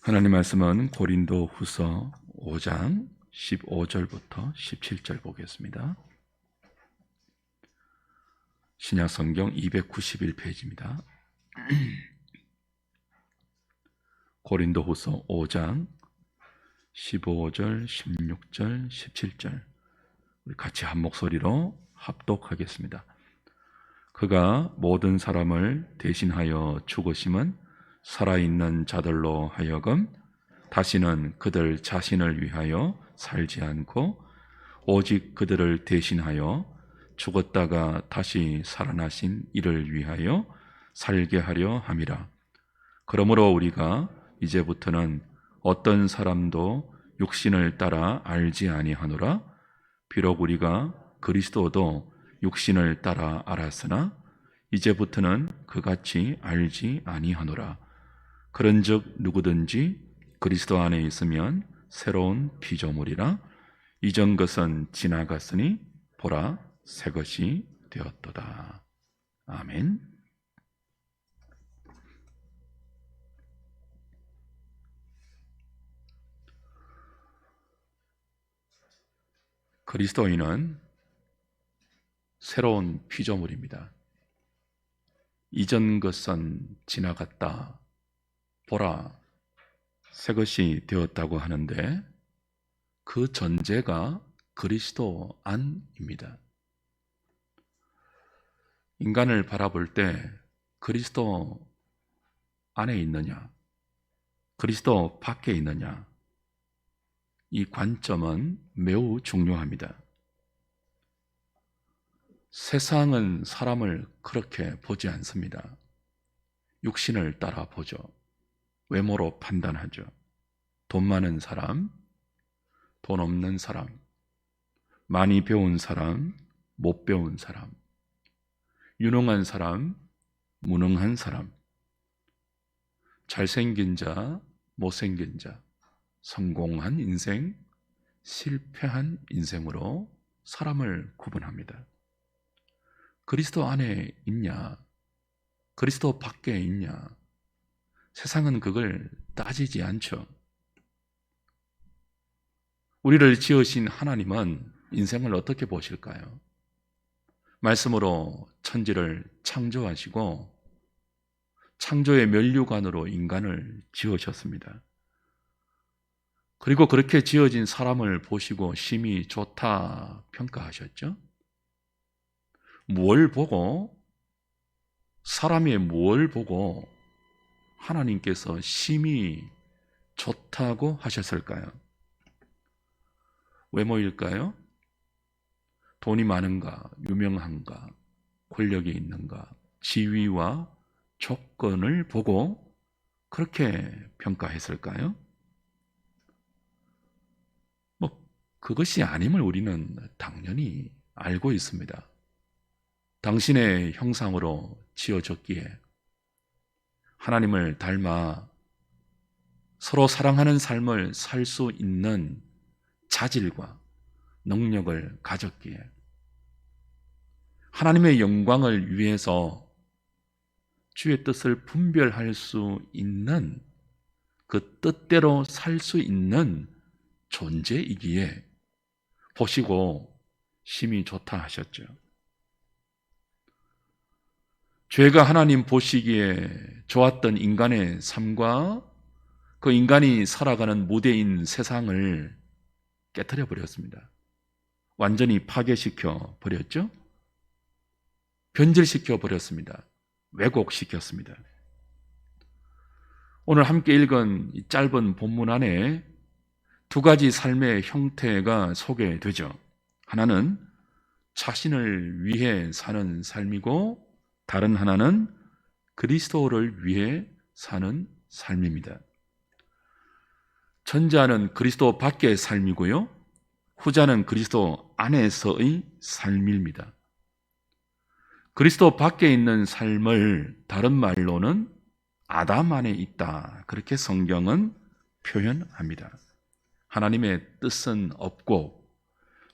하나님 말씀은 고린도 후서 5장 15절부터 17절 보겠습니다. 신약성경 291페이지입니다. 고린도 후서 5장 15절, 16절, 17절 우리 같이 한 목소리로 합독하겠습니다. 그가 모든 사람을 대신하여 죽으심은 살아있는 자들로 하여금 다시는 그들 자신을 위하여 살지 않고 오직 그들을 대신하여 죽었다가 다시 살아나신 이를 위하여 살게 하려 함이라. 그러므로 우리가 이제부터는 어떤 사람도 육신을 따라 알지 아니하노라. 비록 우리가 그리스도도 육신을 따라 알았으나 이제부터는 그같이 알지 아니하노라. 그런즉 누구든지 그리스도 안에 있으면 새로운 피조물이라. 이전 것은 지나갔으니 보라 새 것이 되었도다. 아멘. 그리스도인은 새로운 피조물입니다. 이전 것은 지나갔다. 보라, 새 것이 되었다고 하는데 그 전제가 그리스도 안입니다. 인간을 바라볼 때 그리스도 안에 있느냐, 그리스도 밖에 있느냐, 이 관점은 매우 중요합니다. 세상은 사람을 그렇게 보지 않습니다. 육신을 따라 보죠. 외모로 판단하죠. 돈 많은 사람, 돈 없는 사람, 많이 배운 사람, 못 배운 사람, 유능한 사람, 무능한 사람, 잘생긴 자, 못생긴 자, 성공한 인생, 실패한 인생으로 사람을 구분합니다. 그리스도 안에 있냐, 그리스도 밖에 있냐, 세상은 그걸 따지지 않죠. 우리를 지으신 하나님은 인생을 어떻게 보실까요? 말씀으로 천지를 창조하시고 창조의 면류관으로 인간을 지으셨습니다. 그리고 그렇게 지어진 사람을 보시고 심히 좋다 평가하셨죠? 뭘 보고, 사람의 뭘 보고 하나님께서 심히 좋다고 하셨을까요? 외모일까요? 돈이 많은가, 유명한가, 권력이 있는가, 지위와 조건을 보고 그렇게 평가했을까요? 그것이 아님을 우리는 당연히 알고 있습니다. 당신의 형상으로 지어졌기에 하나님을 닮아 서로 사랑하는 삶을 살 수 있는 자질과 능력을 가졌기에 하나님의 영광을 위해서 주의 뜻을 분별할 수 있는 그 뜻대로 살 수 있는 존재이기에 보시고 심히 좋다 하셨죠. 죄가 하나님 보시기에 좋았던 인간의 삶과 그 인간이 살아가는 무대인 세상을 깨트려 버렸습니다. 완전히 파괴시켜 버렸죠. 변질시켜 버렸습니다. 왜곡시켰습니다. 오늘 함께 읽은 이 짧은 본문 안에 두 가지 삶의 형태가 소개되죠. 하나는 자신을 위해 사는 삶이고 다른 하나는 그리스도를 위해 사는 삶입니다. 전자는 그리스도 밖의 삶이고요. 후자는 그리스도 안에서의 삶입니다. 그리스도 밖에 있는 삶을 다른 말로는 아담 안에 있다. 그렇게 성경은 표현합니다. 하나님의 뜻은 없고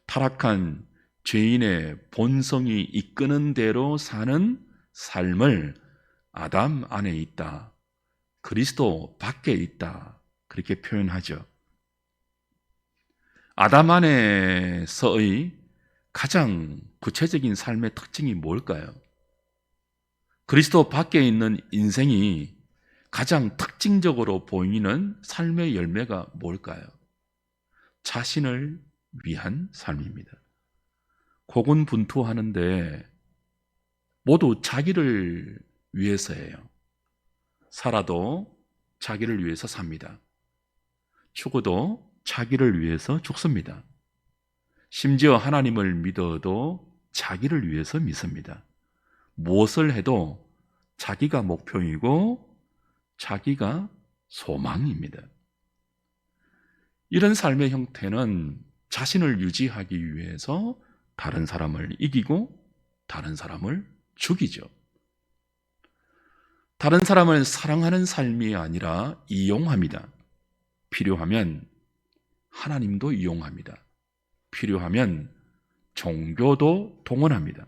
타락한 죄인의 본성이 이끄는 대로 사는 삶을 아담 안에 있다. 그리스도 밖에 있다. 그렇게 표현하죠. 아담 안에서의 가장 구체적인 삶의 특징이 뭘까요? 그리스도 밖에 있는 인생이 가장 특징적으로 보이는 삶의 열매가 뭘까요? 자신을 위한 삶입니다. 고군분투하는데 모두 자기를 위해서예요. 살아도 자기를 위해서 삽니다. 죽어도 자기를 위해서 죽습니다. 심지어 하나님을 믿어도 자기를 위해서 믿습니다. 무엇을 해도 자기가 목표이고 자기가 소망입니다. 이런 삶의 형태는 자신을 유지하기 위해서 다른 사람을 이기고 다른 사람을 죽이죠. 다른 사람을 사랑하는 삶이 아니라 이용합니다. 필요하면 하나님도 이용합니다. 필요하면 종교도 동원합니다.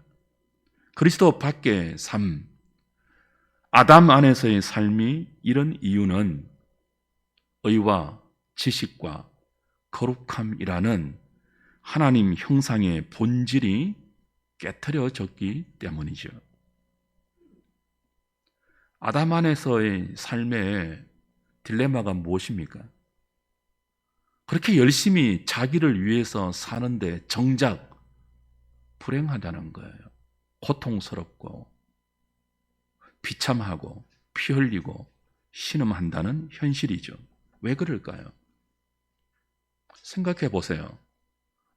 그리스도 밖의 삶, 아담 안에서의 삶이 이런 이유는 의와 지식과 거룩함이라는 하나님 형상의 본질이 깨트려졌기 때문이죠. 아담 안에서의 삶의 딜레마가 무엇입니까? 그렇게 열심히 자기를 위해서 사는데 정작 불행하다는 거예요. 고통스럽고 비참하고 피 흘리고 신음한다는 현실이죠. 왜 그럴까요? 생각해 보세요.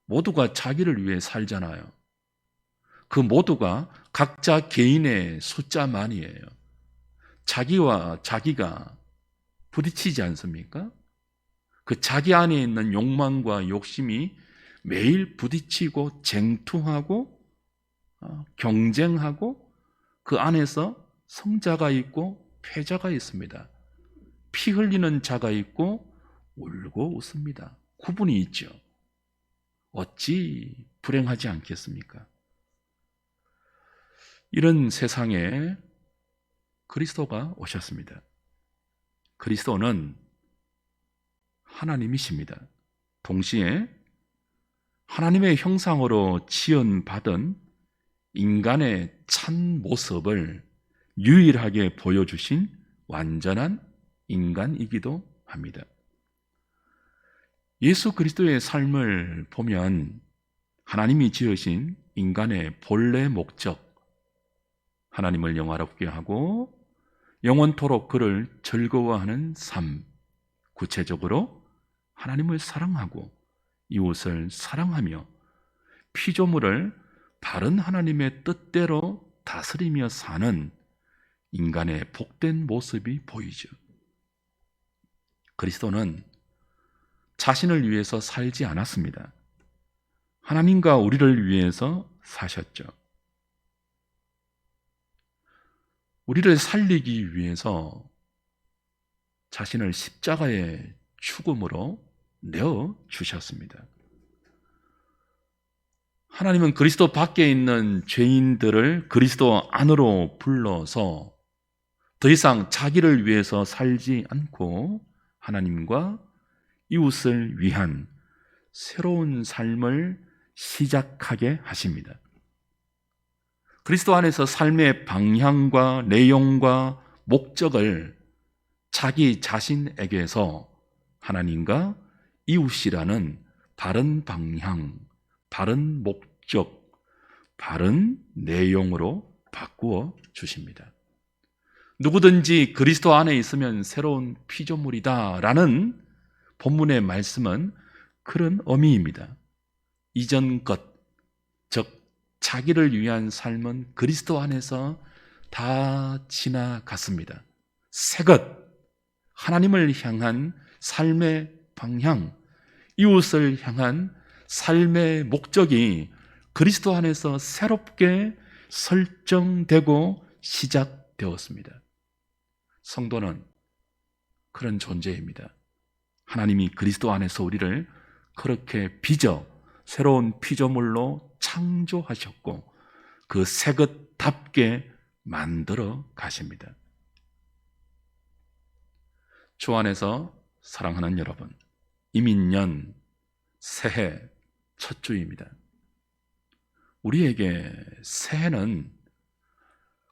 모두가 자기를 위해 살잖아요. 그 모두가 각자 개인의 숫자만이에요. 자기와 자기가 부딪히지 않습니까? 그 자기 안에 있는 욕망과 욕심이 매일 부딪히고 쟁투하고 경쟁하고 그 안에서 성자가 있고 패자가 있습니다. 피 흘리는 자가 있고 울고 웃습니다. 구분이 있죠. 어찌 불행하지 않겠습니까? 이런 세상에 그리스도가 오셨습니다. 그리스도는 하나님이십니다. 동시에 하나님의 형상으로 지연받은 인간의 참 모습을 유일하게 보여주신 완전한 인간이기도 합니다. 예수 그리스도의 삶을 보면 하나님이 지으신 인간의 본래 목적, 하나님을 영화롭게 하고 영원토록 그를 즐거워하는 삶, 구체적으로 하나님을 사랑하고 이웃을 사랑하며 피조물을 바른 하나님의 뜻대로 다스리며 사는 인간의 복된 모습이 보이죠. 그리스도는 자신을 위해서 살지 않았습니다. 하나님과 우리를 위해서 사셨죠. 우리를 살리기 위해서 자신을 십자가의 죽음으로 내어 주셨습니다. 하나님은 그리스도 밖에 있는 죄인들을 그리스도 안으로 불러서 더 이상 자기를 위해서 살지 않고 하나님과 이웃을 위한 새로운 삶을 시작하게 하십니다. 그리스도 안에서 삶의 방향과 내용과 목적을 자기 자신에게서 하나님과 이웃이라는 바른 방향, 바른 목적, 바른 내용으로 바꾸어 주십니다. 누구든지 그리스도 안에 있으면 새로운 피조물이다라는 본문의 말씀은 그런 의미입니다. 이전 것, 즉 자기를 위한 삶은 그리스도 안에서 다 지나갔습니다. 새 것, 하나님을 향한 삶의 방향, 이웃을 향한 삶의 목적이 그리스도 안에서 새롭게 설정되고 시작되었습니다. 성도는 그런 존재입니다. 하나님이 그리스도 안에서 우리를 그렇게 빚어 새로운 피조물로 창조하셨고 그 새 것답게 만들어 가십니다. 주 안에서 사랑하는 여러분, 이민년 새해 첫 주입니다. 우리에게 새해는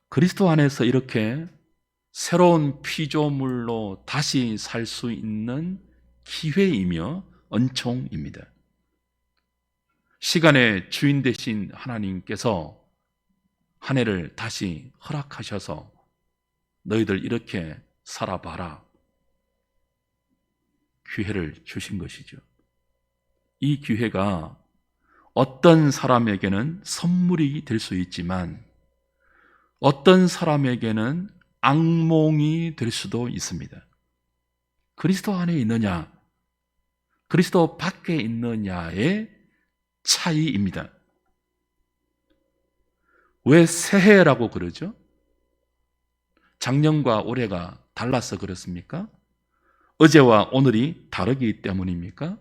그리스도 안에서 이렇게 새로운 피조물로 다시 살 수 있는 기회이며 은총입니다. 시간의 주인 되신 하나님께서 한 해를 다시 허락하셔서 너희들 이렇게 살아봐라, 기회를 주신 것이죠. 이 기회가 어떤 사람에게는 선물이 될 수 있지만 어떤 사람에게는 악몽이 될 수도 있습니다. 그리스도 안에 있느냐, 그리스도 밖에 있느냐의 차이입니다. 왜 새해라고 그러죠? 작년과 올해가 달라서 그렇습니까? 어제와 오늘이 다르기 때문입니까?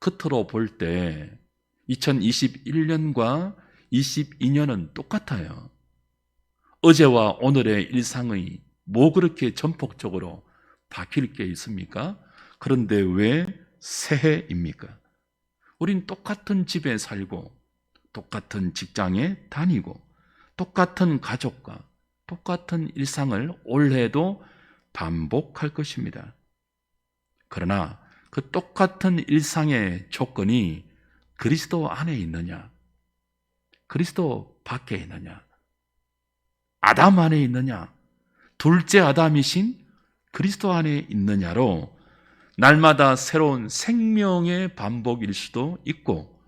겉으로 볼 때 2021년과 22년은 똑같아요. 어제와 오늘의 일상의 뭐 그렇게 전폭적으로 바뀔 게 있습니까? 그런데 왜 새해입니까? 우린 똑같은 집에 살고 똑같은 직장에 다니고 똑같은 가족과 똑같은 일상을 올해도 반복할 것입니다. 그러나 그 똑같은 일상의 조건이 그리스도 안에 있느냐, 그리스도 밖에 있느냐, 아담 안에 있느냐, 둘째 아담이신 그리스도 안에 있느냐로 날마다 새로운 생명의 반복일 수도 있고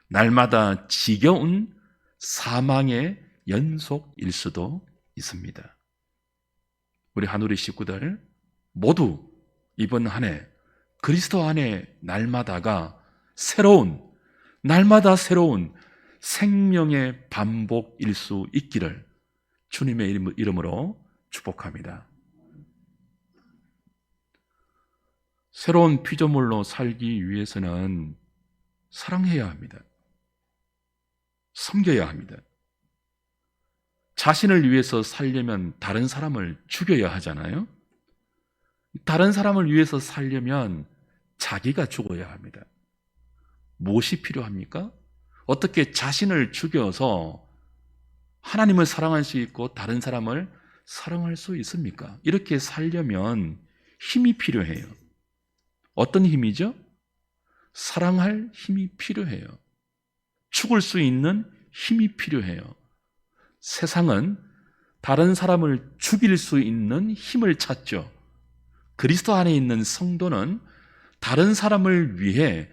날마다 지겨운 사망의 연속일 수도 있습니다. 우리 한우리 식구들 모두 이번 한 해 그리스도 안에 날마다가 날마다 새로운 생명의 반복일 수 있기를 주님의 이름으로 축복합니다. 새로운 피조물로 살기 위해서는 사랑해야 합니다. 섬겨야 합니다. 자신을 위해서 살려면 다른 사람을 죽여야 하잖아요. 다른 사람을 위해서 살려면 자기가 죽어야 합니다. 무엇이 필요합니까? 어떻게 자신을 죽여서 하나님을 사랑할 수 있고 다른 사람을 사랑할 수 있습니까? 이렇게 살려면 힘이 필요해요. 어떤 힘이죠? 사랑할 힘이 필요해요. 죽을 수 있는 힘이 필요해요. 세상은 다른 사람을 죽일 수 있는 힘을 찾죠. 그리스도 안에 있는 성도는 다른 사람을 위해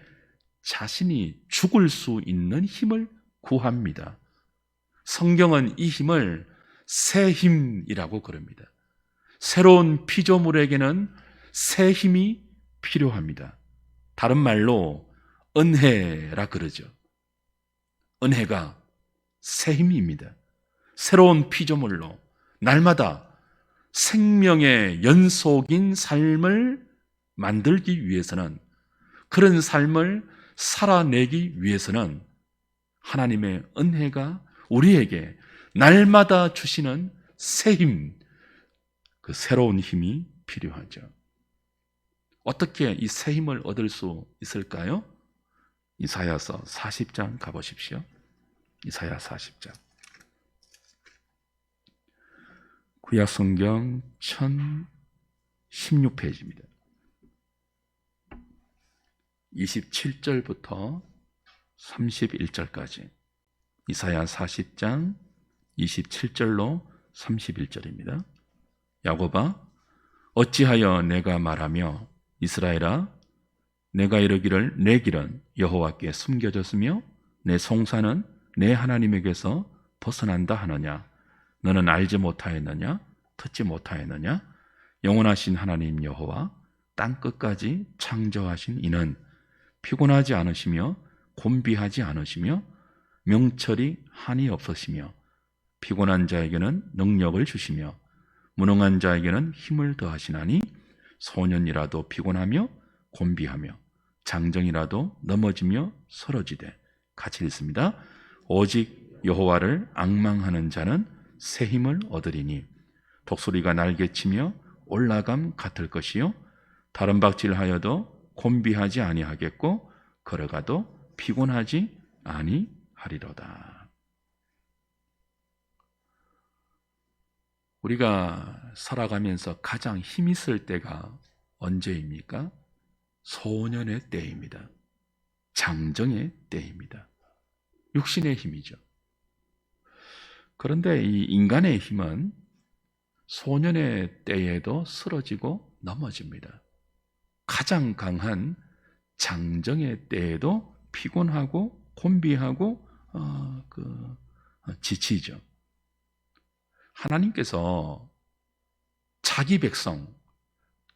자신이 죽을 수 있는 힘을 구합니다. 성경은 이 힘을 새 힘이라고 그럽니다. 새로운 피조물에게는 새 힘이 필요합니다. 다른 말로 은혜라 그러죠. 은혜가 새 힘입니다. 새로운 피조물로 날마다 생명의 연속인 삶을 만들기 위해서는, 그런 삶을 살아내기 위해서는 하나님의 은혜가 우리에게 날마다 주시는 새 힘, 그 새로운 힘이 필요하죠. 어떻게 이 새 힘을 얻을 수 있을까요? 이사야서 40장 가보십시오. 이사야 40장. 구약성경 1016페이지입니다. 27절부터 31절까지 이사야 40장 27절로 31절입니다. 야곱아, 어찌하여 내가 말하며 이스라엘아, 내가 이르기를 내 길은 여호와께 숨겨졌으며 내 송사는 내 하나님에게서 벗어난다 하느냐? 너는 알지 못하였느냐? 듣지 못하였느냐? 영원하신 하나님 여호와, 땅 끝까지 창조하신 이는 피곤하지 않으시며 곤비하지 않으시며 명철이 한이 없으시며 피곤한 자에게는 능력을 주시며 무능한 자에게는 힘을 더하시나니 소년이라도 피곤하며 곤비하며 장정이라도 넘어지며 쓰러지되 같이 읽습니다. 오직 여호와를 앙망하는 자는 새 힘을 얻으리니 독수리가 날개치며 올라감 같을 것이요 다른 박질하여도 곤비하지 아니하겠고 걸어가도 피곤하지 아니하리로다. 우리가 살아가면서 가장 힘이 있을 때가 언제입니까? 소년의 때입니다. 장정의 때입니다. 육신의 힘이죠. 그런데 이 인간의 힘은 소년의 때에도 쓰러지고 넘어집니다. 가장 강한 장정의 때에도 피곤하고 곤비하고 지치죠. 하나님께서 자기 백성,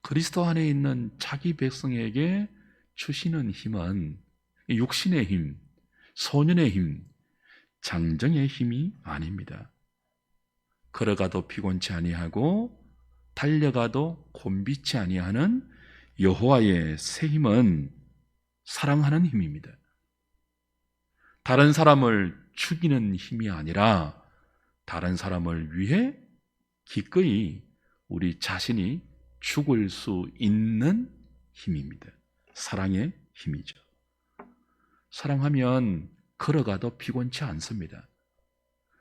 그리스도 안에 있는 자기 백성에게 주시는 힘은 육신의 힘, 소년의 힘, 장정의 힘이 아닙니다. 걸어가도 피곤치 아니하고 달려가도 곤비치 아니하는 여호와의 새 힘은 사랑하는 힘입니다. 다른 사람을 죽이는 힘이 아니라 다른 사람을 위해 기꺼이 우리 자신이 죽을 수 있는 힘입니다. 사랑의 힘이죠. 사랑하면 걸어가도 피곤치 않습니다.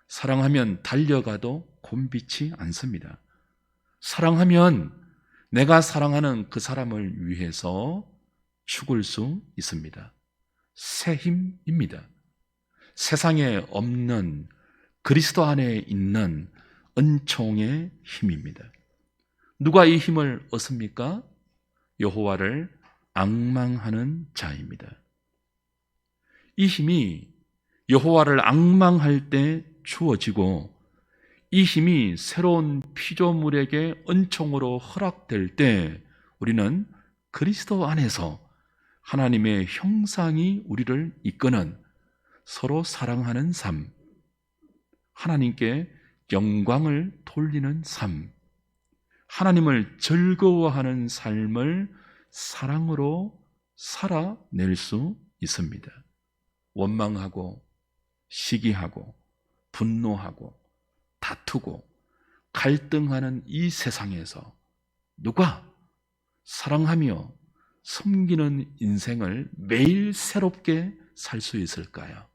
사랑하면 달려가도 곤비치 않습니다. 사랑하면 내가 사랑하는 그 사람을 위해서 죽을 수 있습니다. 새 힘입니다. 세상에 없는 그리스도 안에 있는 은총의 힘입니다. 누가 이 힘을 얻습니까? 여호와를 앙망하는 자입니다. 이 힘이 여호와를 앙망할 때 주어지고 이 힘이 새로운 피조물에게 은총으로 허락될 때 우리는 그리스도 안에서 하나님의 형상이 우리를 이끄는 서로 사랑하는 삶, 하나님께 영광을 돌리는 삶, 하나님을 즐거워하는 삶을 사랑으로 살아낼 수 있습니다. 원망하고 시기하고 분노하고 다투고 갈등하는 이 세상에서 누가 사랑하며 섬기는 인생을 매일 새롭게 살 수 있을까요?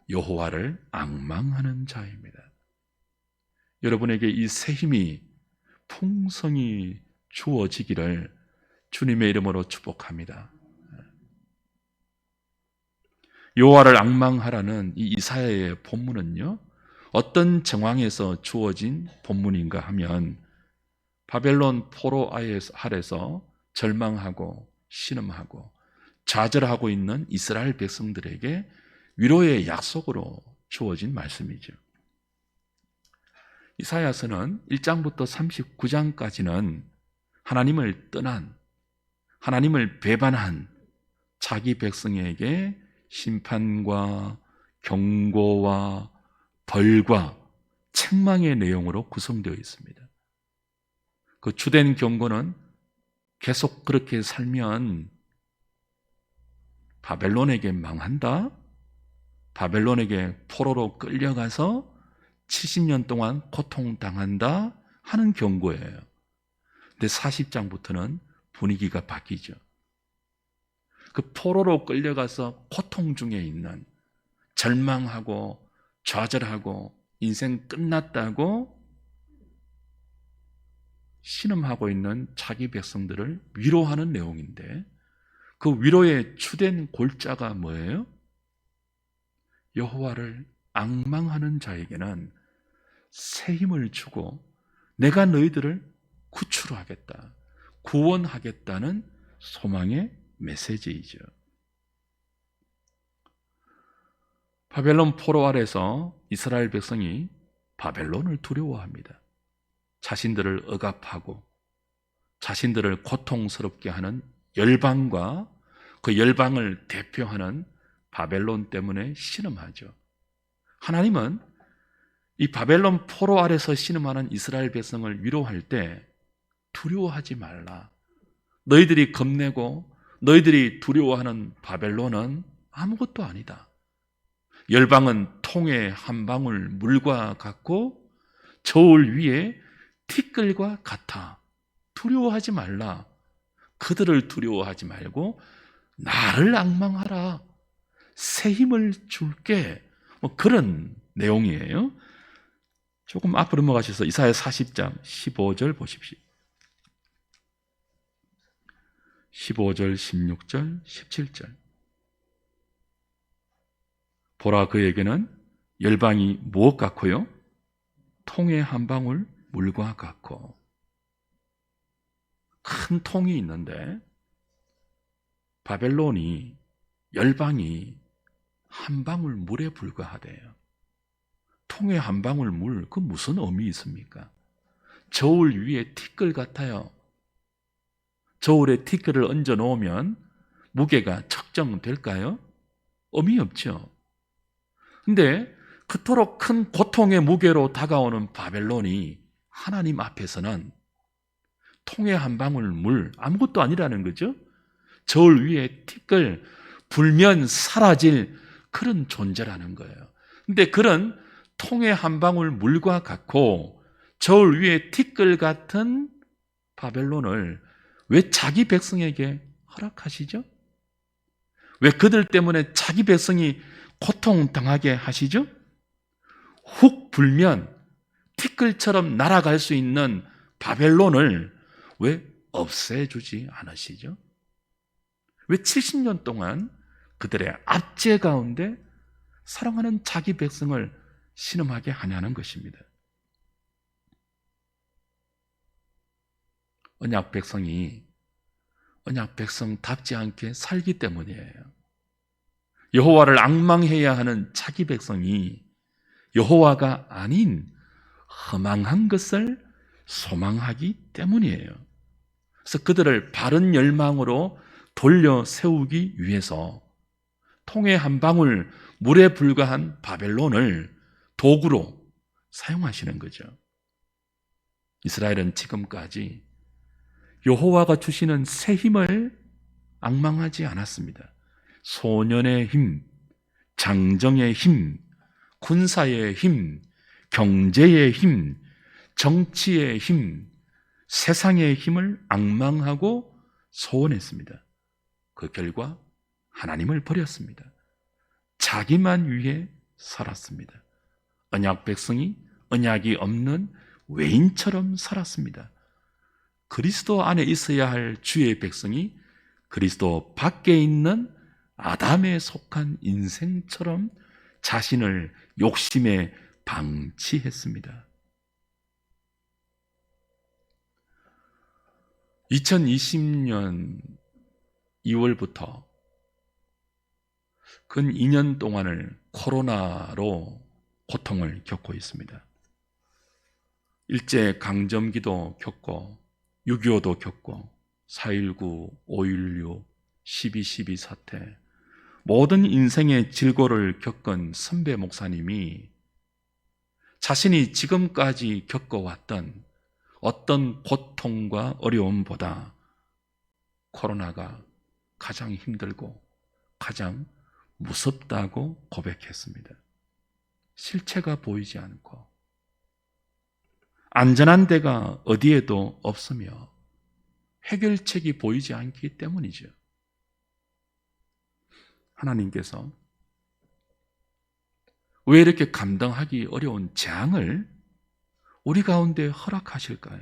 여호와를 앙망하는 자입니다. 여러분에게 이 새 힘이 풍성히 주어지기를 주님의 이름으로 축복합니다. 여호와를 앙망하라는 이 이사야의 본문은요, 어떤 정황에서 주어진 본문인가 하면 바벨론 포로 아래서 절망하고 신음하고 좌절하고 있는 이스라엘 백성들에게 위로의 약속으로 주어진 말씀이죠. 이사야서는 1장부터 39장까지는 하나님을 떠난, 하나님을 배반한 자기 백성에게 심판과 경고와 벌과 책망의 내용으로 구성되어 있습니다. 그 주된 경고는 계속 그렇게 살면 바벨론에게 망한다, 바벨론에게 포로로 끌려가서 70년 동안 고통당한다 하는 경고예요. 근데 40장부터는 분위기가 바뀌죠. 그 포로로 끌려가서 고통 중에 있는, 절망하고 좌절하고 인생 끝났다고 신음하고 있는 자기 백성들을 위로하는 내용인데, 그 위로의 주된 골자가 뭐예요? 여호와를 앙망하는 자에게는 새 힘을 주고 내가 너희들을 구출하겠다, 구원하겠다는 소망의 메시지이죠. 바벨론 포로 아래서 이스라엘 백성이 바벨론을 두려워합니다. 자신들을 억압하고 자신들을 고통스럽게 하는 열방과 그 열방을 대표하는 바벨론 때문에 신음하죠. 하나님은 이 바벨론 포로 아래서 신음하는 이스라엘 백성을 위로할 때 두려워하지 말라. 너희들이 겁내고 너희들이 두려워하는 바벨론은 아무것도 아니다. 열방은 통에 한 방울 물과 같고 저울 위에 티끌과 같아. 두려워하지 말라. 그들을 두려워하지 말고 나를 앙망하라. 새 힘을 줄게. 뭐 그런 내용이에요. 조금 앞으로 넘어가셔서 이사야 40장 15절 보십시오. 15절, 16절, 17절. 보라, 그에게는 열방이 무엇 같고요? 통의 한 방울 물과 같고. 큰 통이 있는데 바벨론이, 열방이 한 방울 물에 불과하대요. 통의 한 방울 물, 그 무슨 의미 있습니까? 저울 위에 티끌 같아요. 저울에 티끌을 얹어 놓으면 무게가 측정될까요? 의미 없죠. 근데 그토록 큰 고통의 무게로 다가오는 바벨론이 하나님 앞에서는 통의 한 방울 물, 아무것도 아니라는 거죠. 저울 위에 티끌, 불면 사라질 그런 존재라는 거예요. 근데 그런 통의 한 방울 물과 같고 저울 위에 티끌 같은 바벨론을 왜 자기 백성에게 허락하시죠? 왜 그들 때문에 자기 백성이 고통당하게 하시죠? 훅 불면 티끌처럼 날아갈 수 있는 바벨론을 왜 없애주지 않으시죠? 왜 70년 동안 그들의 압제 가운데 사랑하는 자기 백성을 신음하게 하냐는 것입니다. 언약 백성이 언약 백성답지 않게 살기 때문이에요. 여호와를 앙망해야 하는 자기 백성이 여호와가 아닌 허망한 것을 소망하기 때문이에요. 그래서 그들을 바른 열망으로 돌려 세우기 위해서 통의 한 방울 물에 불과한 바벨론을 도구로 사용하시는 거죠. 이스라엘은 지금까지 여호와가 주시는 새 힘을 앙망하지 않았습니다. 소년의 힘, 장정의 힘, 군사의 힘, 경제의 힘, 정치의 힘, 세상의 힘을 앙망하고 소원했습니다. 그 결과 하나님을 버렸습니다. 자기만 위해 살았습니다. 언약 백성이 언약이 없는 외인처럼 살았습니다. 그리스도 안에 있어야 할 주의 백성이 그리스도 밖에 있는 아담에 속한 인생처럼 자신을 욕심에 방치했습니다. 2020년 2월부터 근 2년 동안을 코로나로 고통을 겪고 있습니다. 일제강점기도 겪고 6.25도 겪고 4.19, 5.16, 12.12 사태, 모든 인생의 질고를 겪은 선배 목사님이 자신이 지금까지 겪어왔던 어떤 고통과 어려움보다 코로나가 가장 힘들고 가장 무섭다고 고백했습니다. 실체가 보이지 않고 안전한 데가 어디에도 없으며 해결책이 보이지 않기 때문이죠. 하나님께서 왜 이렇게 감당하기 어려운 재앙을 우리 가운데 허락하실까요?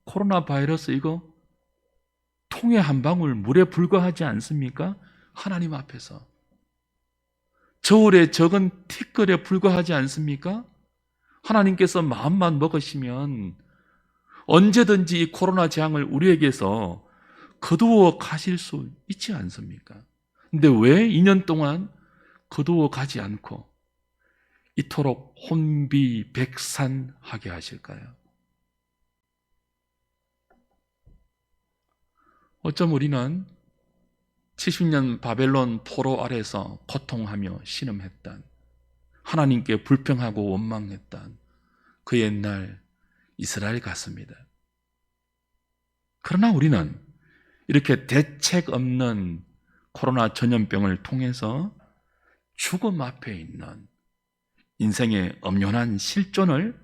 코로나 바이러스 이거 통의 한 방울 물에 불과하지 않습니까? 하나님 앞에서. 저울에 적은 티끌에 불과하지 않습니까? 하나님께서 마음만 먹으시면 언제든지 이 코로나 재앙을 우리에게서 거두어 가실 수 있지 않습니까? 근데 왜 2년 동안 거두어 가지 않고 이토록 혼비백산하게 하실까요? 어쩜 우리는 70년 바벨론 포로 아래서 고통하며 신음했던, 하나님께 불평하고 원망했던 그 옛날 이스라엘 같습니다. 그러나 우리는 이렇게 대책 없는 코로나 전염병을 통해서 죽음 앞에 있는 인생의 엄연한 실존을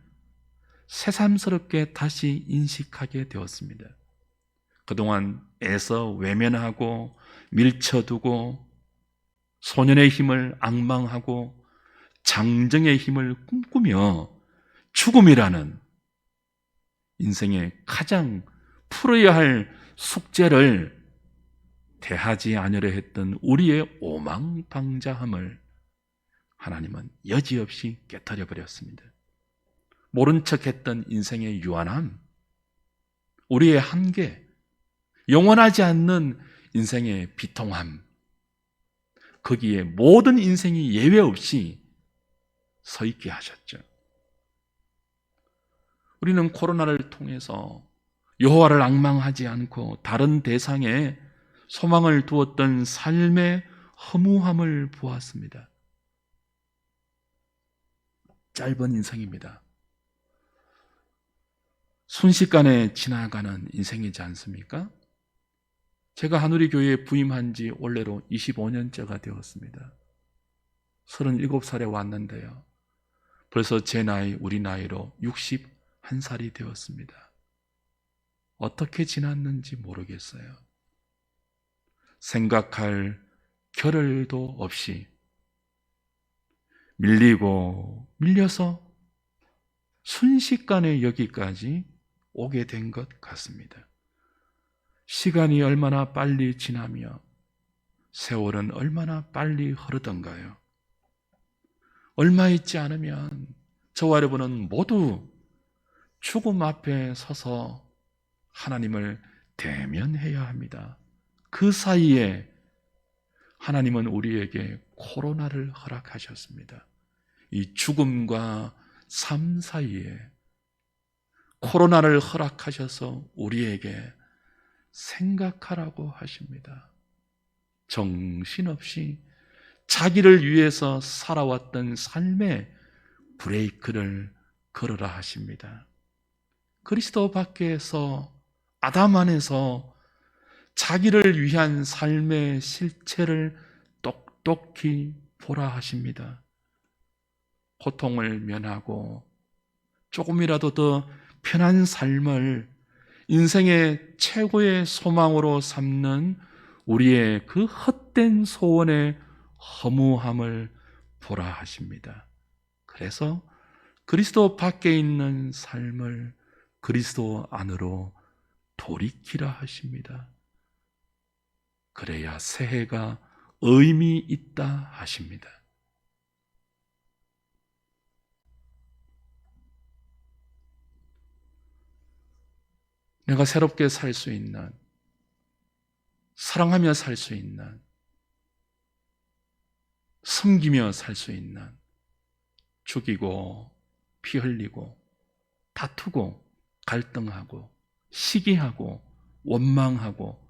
새삼스럽게 다시 인식하게 되었습니다. 그동안 애써 외면하고 밀쳐두고 소년의 힘을 앙망하고 장정의 힘을 꿈꾸며 죽음이라는 인생의 가장 풀어야 할 숙제를 대하지 않으려 했던 우리의 오망방자함을 하나님은 여지없이 깨트려 버렸습니다. 모른 척했던 인생의 유한함, 우리의 한계, 영원하지 않는 인생의 비통함, 거기에 모든 인생이 예외 없이 서 있게 하셨죠. 우리는 코로나를 통해서 여호와를 앙망하지 않고 다른 대상에 소망을 두었던 삶의 허무함을 보았습니다. 짧은 인생입니다. 순식간에 지나가는 인생이지 않습니까? 제가 한우리 교회에 부임한 지 올해로 25년째가 되었습니다. 37살에 왔는데요. 벌써 제 나이, 우리 나이로 61살이 되었습니다. 어떻게 지났는지 모르겠어요. 생각할 겨를도 없이 밀리고 밀려서 순식간에 여기까지 오게 된 것 같습니다. 시간이 얼마나 빨리 지나며 세월은 얼마나 빨리 흐르던가요. 얼마 있지 않으면 저와 여러분은 모두 죽음 앞에 서서 하나님을 대면해야 합니다. 그 사이에 하나님은 우리에게 코로나를 허락하셨습니다. 이 죽음과 삶 사이에 코로나를 허락하셔서 우리에게 생각하라고 하십니다. 정신없이 자기를 위해서 살아왔던 삶의 브레이크를 걸어라 하십니다. 그리스도 밖에서 아담 안에서 자기를 위한 삶의 실체를 똑똑히 보라 하십니다. 고통을 면하고 조금이라도 더 편한 삶을 인생의 최고의 소망으로 삼는 우리의 그 헛된 소원의 허무함을 보라 하십니다. 그래서 그리스도 밖에 있는 삶을 그리스도 안으로 돌이키라 하십니다. 그래야 새해가 의미 있다 하십니다. 내가 새롭게 살 수 있는, 사랑하며 살 수 있는, 섬기며 살 수 있는, 죽이고 피 흘리고 다투고 갈등하고 시기하고 원망하고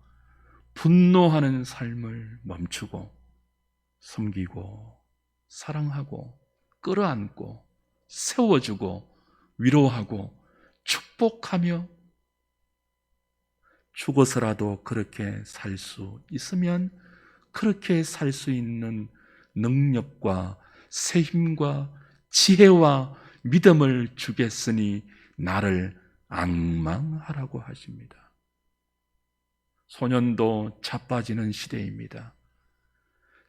분노하는 삶을 멈추고 섬기고 사랑하고 끌어안고 세워주고 위로하고 축복하며 죽어서라도 그렇게 살 수 있으면 그렇게 살 수 있는 능력과 새힘과 지혜와 믿음을 주겠으니 나를 앙망하라고 하십니다. 소년도 자빠지는 시대입니다.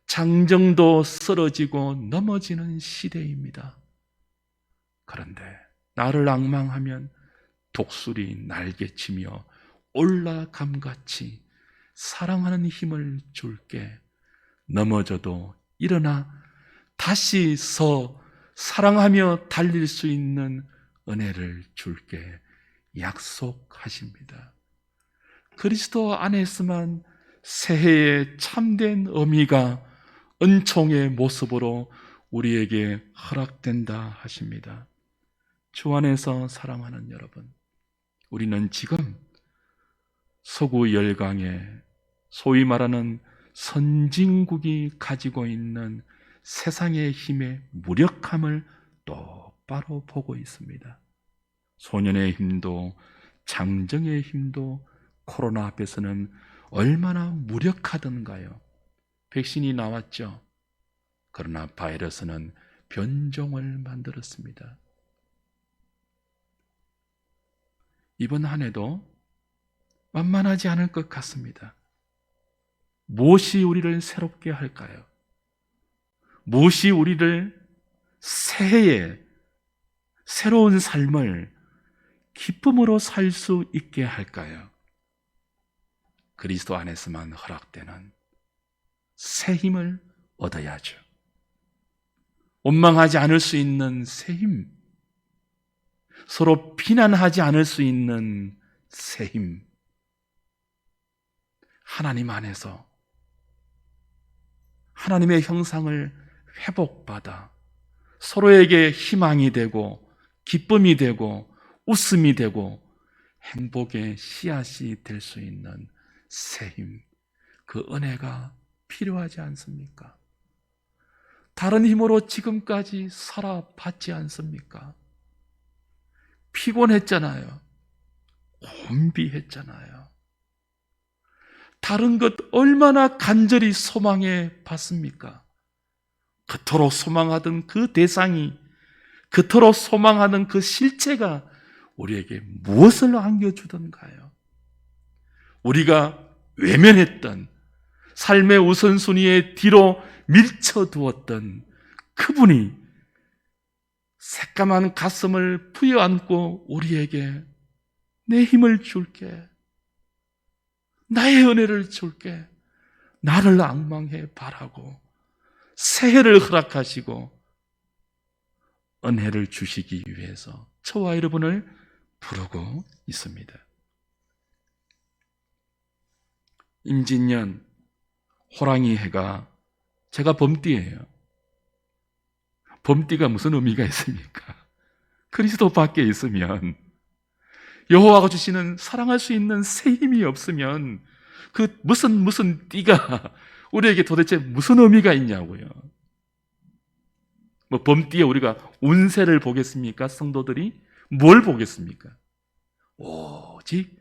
장정도 쓰러지고 넘어지는 시대입니다. 그런데 나를 앙망하면 독수리 날개치며 올라감같이 사랑하는 힘을 줄게. 넘어져도 일어나 다시 서 사랑하며 달릴 수 있는 은혜를 줄게 약속하십니다. 그리스도 안에서만 새해의 참된 의미가 은총의 모습으로 우리에게 허락된다 하십니다. 주 안에서 사랑하는 여러분, 우리는 지금 서구 열강에 소위 말하는 선진국이 가지고 있는 세상의 힘의 무력함을 똑바로 보고 있습니다. 소년의 힘도 장정의 힘도 코로나 앞에서는 얼마나 무력하던가요. 백신이 나왔죠. 그러나 바이러스는 변종을 만들었습니다. 이번 한 해도 만만하지 않을 것 같습니다. 무엇이 우리를 새롭게 할까요? 무엇이 우리를 새해에 새로운 삶을 기쁨으로 살 수 있게 할까요? 그리스도 안에서만 허락되는 새 힘을 얻어야죠. 원망하지 않을 수 있는 새 힘, 서로 비난하지 않을 수 있는 새 힘, 하나님 안에서 하나님의 형상을 회복받아 서로에게 희망이 되고 기쁨이 되고 웃음이 되고 행복의 씨앗이 될 수 있는 새 힘, 그 은혜가 필요하지 않습니까? 다른 힘으로 지금까지 살아봤지 않습니까? 피곤했잖아요. 곤비했잖아요. 다른 것 얼마나 간절히 소망해 봤습니까? 그토록 소망하던 그 대상이, 그토록 소망하는 그 실체가 우리에게 무엇을 안겨주던가요? 우리가 외면했던, 삶의 우선순위에 뒤로 밀쳐두었던 그분이 새까만 가슴을 부여안고 우리에게 내 힘을 줄게, 나의 은혜를 줄게, 나를 앙망해 바라고 새해를 허락하시고 은혜를 주시기 위해서 저와 여러분을 부르고 있습니다. 임진년 호랑이 해가, 제가 범띠예요. 범띠가 무슨 의미가 있습니까? 그리스도 밖에 있으면, 여호와가 주시는 사랑할 수 있는 새 힘이 없으면 그 무슨 띠가 우리에게 도대체 무슨 의미가 있냐고요. 뭐 범띠에 우리가 운세를 보겠습니까? 성도들이 뭘 보겠습니까? 오직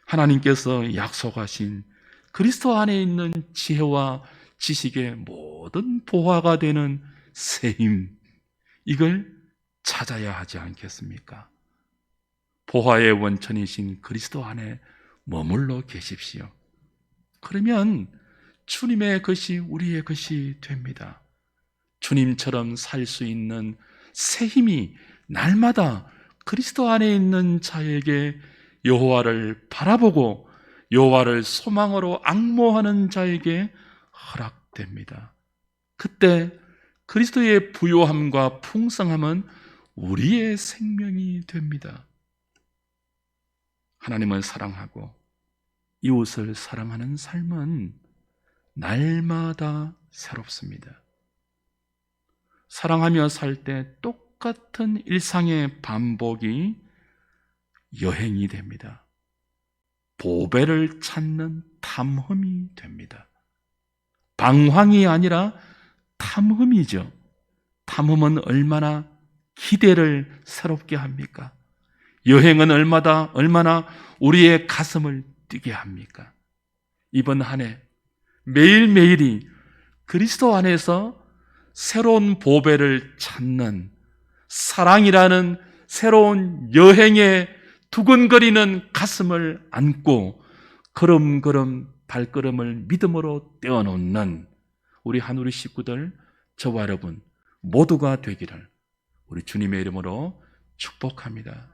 하나님께서 약속하신 그리스도 안에 있는 지혜와 지식의 모든 보화가 되는 새 힘, 이걸 찾아야 하지 않겠습니까? 보화의 원천이신 그리스도 안에 머물러 계십시오. 그러면 주님의 것이 우리의 것이 됩니다. 주님처럼 살 수 있는 새 힘이 날마다 그리스도 안에 있는 자에게 여호와를 바라보고 여호와를 소망으로 앙모하는 자에게 허락됩니다. 그때 그리스도의 부요함과 풍성함은 우리의 생명이 됩니다. 하나님을 사랑하고 이웃을 사랑하는 삶은 날마다 새롭습니다. 사랑하며 살 때 똑같은 일상의 반복이 여행이 됩니다. 보배를 찾는 탐험이 됩니다. 방황이 아니라 탐험이죠. 탐험은 얼마나 기대를 새롭게 합니까? 여행은 얼마나 우리의 가슴을 뛰게 합니까? 이번 한 해 매일매일이 그리스도 안에서 새로운 보배를 찾는 사랑이라는 새로운 여행에 두근거리는 가슴을 안고 걸음걸음 발걸음을 믿음으로 떼어놓는 우리 한우리 식구들, 저와 여러분 모두가 되기를 우리 주님의 이름으로 축복합니다.